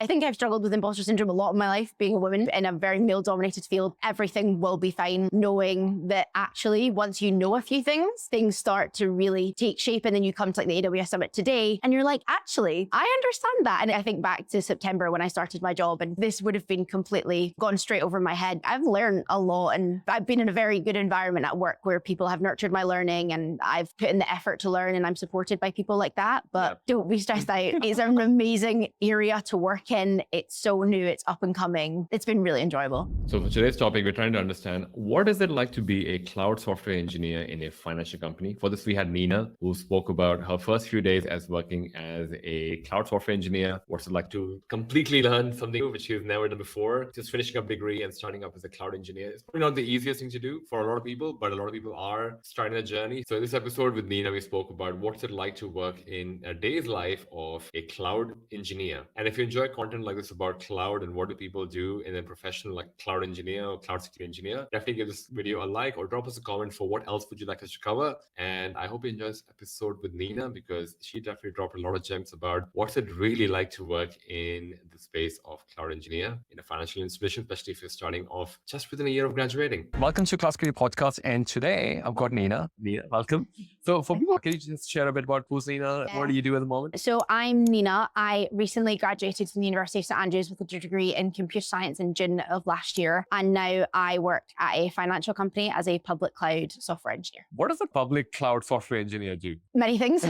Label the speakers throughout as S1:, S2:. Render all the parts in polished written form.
S1: I think I've struggled with imposter syndrome a lot of my life, being a woman in a very male-dominated field. Everything will be fine, knowing that actually once you know a few things start to really take shape, and then you come to like the AWS Summit today and you're like, actually, I understand that. And I think back to September when I started my job, and this would have been completely gone straight over my head. I've learned a lot, and I've been in a very good environment at work where people have nurtured my learning, and I've put in the effort to learn, and I'm supported by people like that. But don't be stressed out. It's an amazing area to work in. It's so new, it's up and coming. It's been really enjoyable.
S2: So for today's topic, we're trying to understand, what is it like to be a cloud software engineer in a financial company? For this, we had Nina, who spoke about her first few days as working as a cloud software engineer. What's it like to completely learn something new, which she's never done before, just finishing up a degree and starting up as a cloud engineer. It's probably not the easiest thing to do for a lot of people, but a lot of people are starting a journey. So in this episode with Nina, we spoke about what's it like to work in a day's life of a cloud engineer. And if you enjoy content like this about cloud and what do people do in a profession like cloud engineer or cloud security engineer, definitely give this video a like or drop us a comment for what else would you like us to cover. And I hope you enjoy this episode with Nina, because she definitely dropped a lot of gems about what's it really like to work in the space of cloud engineer in a financial institution, especially if you're starting off just within a year of graduating. Welcome to Cloud Security Podcast. And today I've got Nina. Nina, welcome. So for people, can you just share a bit about who's Nina? Yeah. What do you do at the moment?
S1: So I'm Nina. I recently graduated from the University of St Andrews with a degree in computer science in June of last year. And now I work at a financial company as a public cloud software engineer.
S2: What does a public cloud software engineer do?
S1: Many things.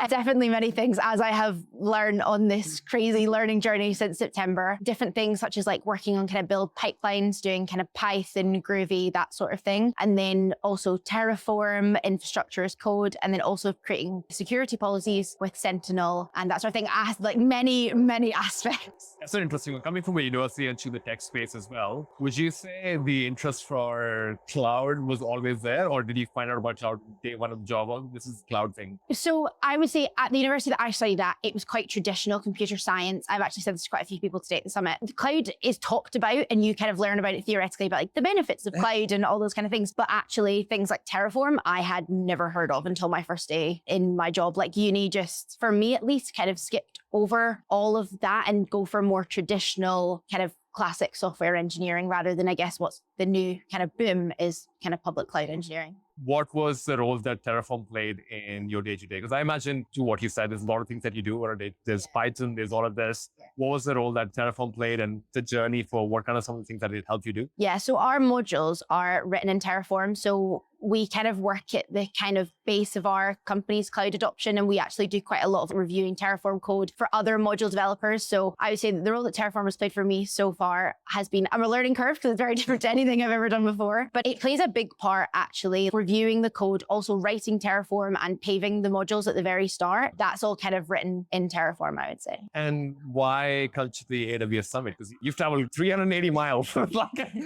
S1: Definitely many things, as I have learned on this crazy learning journey since September. Different things such as like working on kind of build pipelines, doing kind of Python, Groovy, that sort of thing. And then also Terraform, infrastructure as code, and then also creating security policies with Sentinel and that sort of thing. Like many aspects.
S2: That's so interesting. Coming from a university into the tech space as well, would you say the interest for cloud was always there, or did you find out about cloud day one of the job? Oh, this is cloud thing.
S1: So I would say at the university that I studied at, it was quite traditional computer science. I've actually said this to quite a few people today at the summit. The cloud is talked about and you kind of learn about it theoretically, about like the benefits of cloud and all those kind of things. But actually things like Terraform, I had never heard of until my first day in my job. Like uni just, for me at least, kind of skipped over all of that and go for more traditional kind of classic software engineering rather than, I guess, what's the new kind of boom is kind of public cloud engineering.
S2: What was the role that Terraform played in your day-to-day? Because I imagine, to what you said, there's a lot of things that you do. There's Python, there's all of this. What was the role that Terraform played and the journey for what kind of some of the things that it helped you do?
S1: Yeah, so our modules are written in Terraform. So we kind of work at the kind of base of our company's cloud adoption, and we actually do quite a lot of reviewing Terraform code for other module developers. So I would say that the role that Terraform has played for me so far has been a learning curve, because it's very different to anything I've ever done before. But it plays a big part, actually, reviewing the code, also writing Terraform and paving the modules at the very start. That's all kind of written in Terraform, I would say.
S2: And why come to the AWS Summit? Because you've traveled 380 miles, to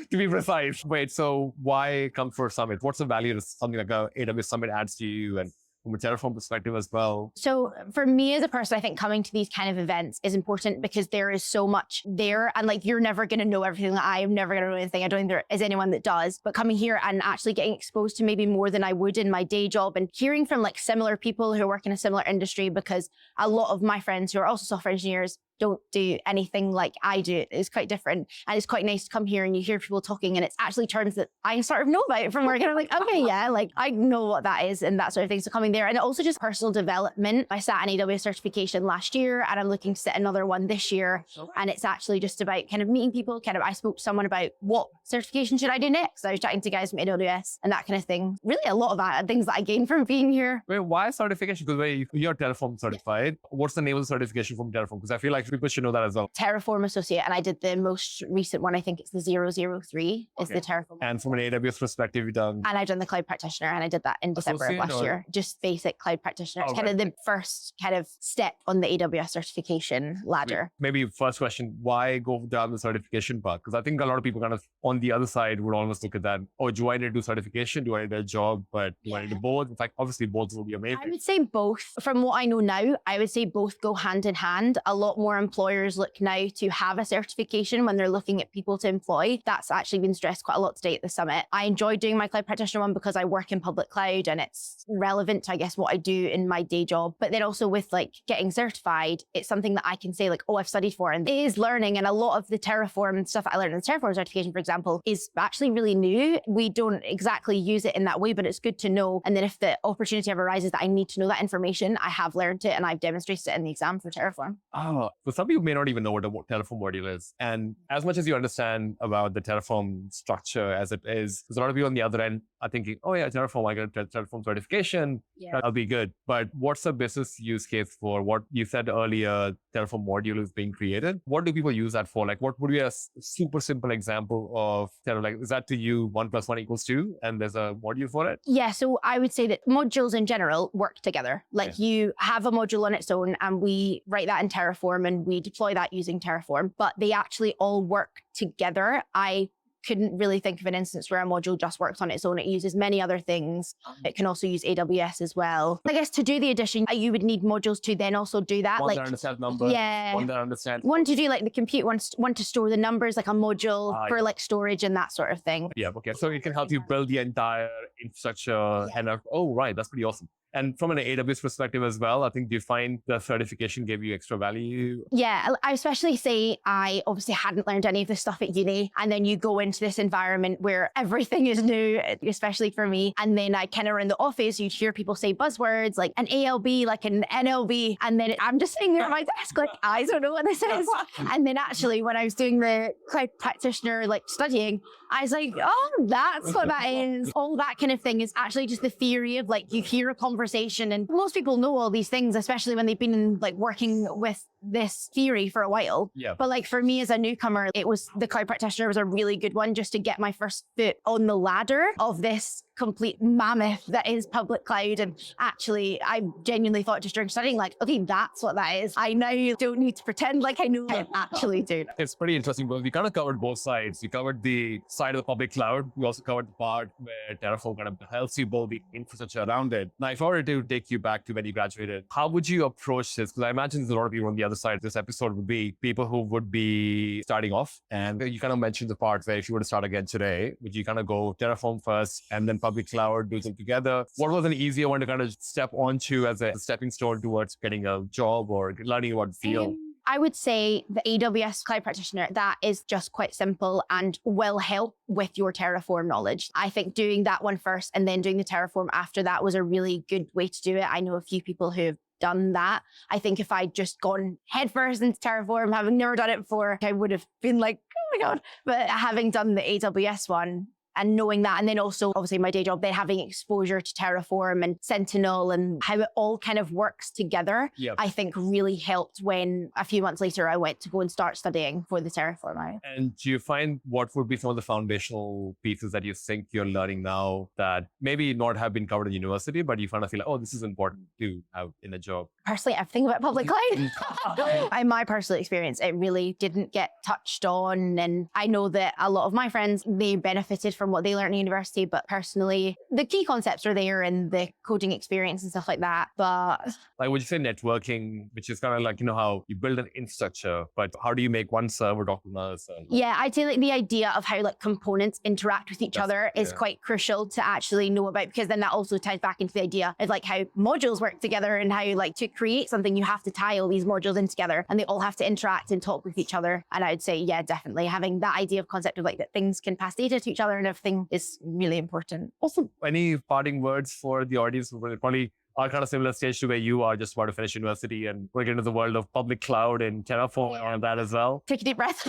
S2: be precise. Wait, so why come for a summit? What's the value that something like a AWS Summit adds to you, and from a Terraform perspective as well?
S1: So for me as a person, I think coming to these kind of events is important because there is so much there, and like you're never going to know everything. Like, I am never going to know anything. I don't think there is anyone that does. But coming here and actually getting exposed to maybe more than I would in my day job, and hearing from like similar people who work in a similar industry, because a lot of my friends who are also software engineers don't do anything like I do. It's quite different. And it's quite nice to come here and you hear people talking, and it's actually terms that I sort of know about from work. And I'm like, okay, yeah, like I know what that is and that sort of thing. So coming there, and also just personal development. I sat an AWS certification last year and I'm looking to sit another one this year. And it's actually just about kind of meeting people. I spoke to someone about what certification should I do next. I was chatting to guys from AWS and that kind of thing. Really a lot of that and things that I gained from being here.
S2: Wait, why certification? Because you're Terraform certified. Yeah. What's the name of the certification from Terraform? Because I feel like people should know that as well.
S1: Terraform Associate, and I did the most recent one. I think it's the 003 is the Terraform.
S2: And from an AWS perspective, you've done?
S1: And I've done the Cloud Practitioner, and I did that in December of last year. Just basic Cloud Practitioner. It's kind of the first kind of step on the AWS certification ladder.
S2: Maybe first question, why go down the certification path? Because I think a lot of people kind of on the other side would almost look at that, oh, do I need to do certification? Do I need a job? But do I need to both? In fact, obviously both will be amazing.
S1: I would say both. From what I know now, I would say both go hand in hand. A lot more more employers look now to have a certification when they're looking at people to employ. That's actually been stressed quite a lot today at the summit. I enjoy doing my cloud practitioner one because I work in public cloud and it's relevant to, I guess, what I do in my day job. But then also with like getting certified, it's something that I can say like, oh, I've studied for, and it is learning. And a lot of the Terraform stuff that I learned in the Terraform certification, for example, is actually really new. We don't exactly use it in that way, but it's good to know. And then if the opportunity ever arises that I need to know that information, I have learned it and I've demonstrated it in the exam for Terraform.
S3: Oh, so some people may not even know what a Terraform module is. And as much as you understand about the Terraform structure as it is, there's a lot of people on the other end are thinking, oh yeah, Terraform, I got a Terraform certification, that'll be good. But what's the business use case for what you said earlier, Terraform module is being created? What do people use that for? Like, what would be a super simple example of Terraform? Like, is that to you 1 + 1 = 2 and there's a module for it?
S1: Yeah, so I would say that modules in general work together. Like you have a module on its own and we write that in Terraform and we deploy that using Terraform, but they actually all work together. I couldn't really think of an instance where a module just works on its own. It uses many other things. It can also use AWS as well. I guess to do the addition, you would need modules to then also do that.
S3: One
S1: like
S3: that understands numbers, one that understands.
S1: One to do like the compute, one to store the numbers, like a module for like storage and that sort of thing.
S3: Yeah, okay. So it can help you build the entire infrastructure and oh, right, that's pretty awesome. And from an AWS perspective as well, I think, do you find the certification gave you extra value?
S1: Yeah, I especially say I obviously hadn't learned any of this stuff at uni. And then you go into this environment where everything is new, especially for me. And then I kind of around the office, you'd hear people say buzzwords like an ALB, like an NLB. And then I'm just sitting there at my desk like, I don't know what this is. And then actually when I was doing the cloud practitioner, like studying, I was like, oh, that's what that is. All that kind of thing is actually just the theory of like, you hear a conversation and most people know all these things, especially when they've been in, like working with this theory for a while.
S3: Yeah.
S1: But like for me as a newcomer, it was the cloud practitioner was a really good one just to get my first foot on the ladder of this complete mammoth that is public cloud. And actually, I genuinely thought just during studying, like, okay, that's what that is. I now don't need to pretend like I know. I actually do.
S3: It's pretty interesting because we kind of covered both sides. We covered the side of the public cloud. We also covered the part where Terraform kind of helps you build the infrastructure around it. Now, if I were to take you back to when you graduated, how would you approach this? Because I imagine there's a lot of people on the other side of this episode would be people who would be starting off. And you kind of mentioned the part where if you were to start again today, would you kind of go Terraform first and then public cloud, do them together? What was an easier one to kind of step onto as a stepping stone towards getting a job or learning about the field?
S1: I would say the AWS Cloud Practitioner, that is just quite simple and will help with your Terraform knowledge. I think doing that one first and then doing the Terraform after that was a really good way to do it. I know a few people who have done that. I think if I'd just gone headfirst into Terraform, having never done it before, I would have been like, oh my God. But having done the AWS one, and knowing that, and then also obviously my day job, then having exposure to Terraform and Sentinel and how it all kind of works together, I think really helped when a few months later I went to go and start studying for the Terraform.
S3: And do you find what would be some of the foundational pieces that you think you're learning now that maybe not have been covered in university, but you kind of feel like, oh, this is important to have in a job?
S1: Personally, everything about public cloud. In my personal experience, it really didn't get touched on. And I know that a lot of my friends, they benefited from what they learned in university, but personally, the key concepts are there in the coding experience and stuff like that. But
S3: like, would you say networking, which is kind of like, you know, how you build an infrastructure, but how do you make one server talk to another server?
S1: Yeah, I'd say like the idea of how like components interact with each other is quite crucial to actually know about, because then that also ties back into the idea of like how modules work together and how like to create something, you have to tie all these modules in together and they all have to interact and talk with each other. And I would say, yeah, definitely having that idea of concept of like that things can pass data to each other and everything is really important.
S3: Awesome. Any parting words for the audience who probably are kind of similar stage to where you are, just about to finish university and going into the world of public cloud and Terraform and all that as well?
S1: Take a deep breath.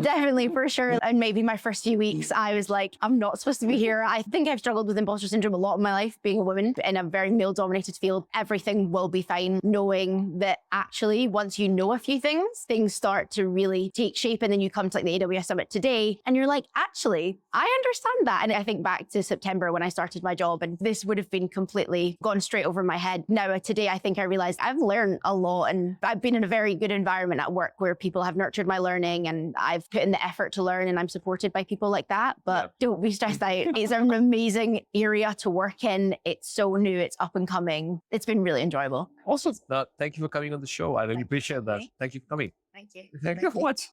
S1: Definitely, for sure. And maybe my first few weeks, I was like, I'm not supposed to be here. I think I've struggled with imposter syndrome a lot in my life, being a woman in a very male-dominated field. Everything will be fine, knowing that actually, once you know a few things start to really take shape. And then you come to like the AWS Summit today, and you're like, actually, I understand that. And I think back to September when I started my job, and this would have been completely gone gone straight over my head. Now, today, I think I realized I've learned a lot, and I've been in a very good environment at work where people have nurtured my learning, and I've put in the effort to learn, and I'm supported by people like that. But don't be stressed out. It's an amazing area to work in. It's so new. It's up and coming. It's been really enjoyable.
S3: Awesome. Thank you for coming on the show. I really appreciate that. Thank you for coming.
S1: Thank you.
S3: Thank you for much.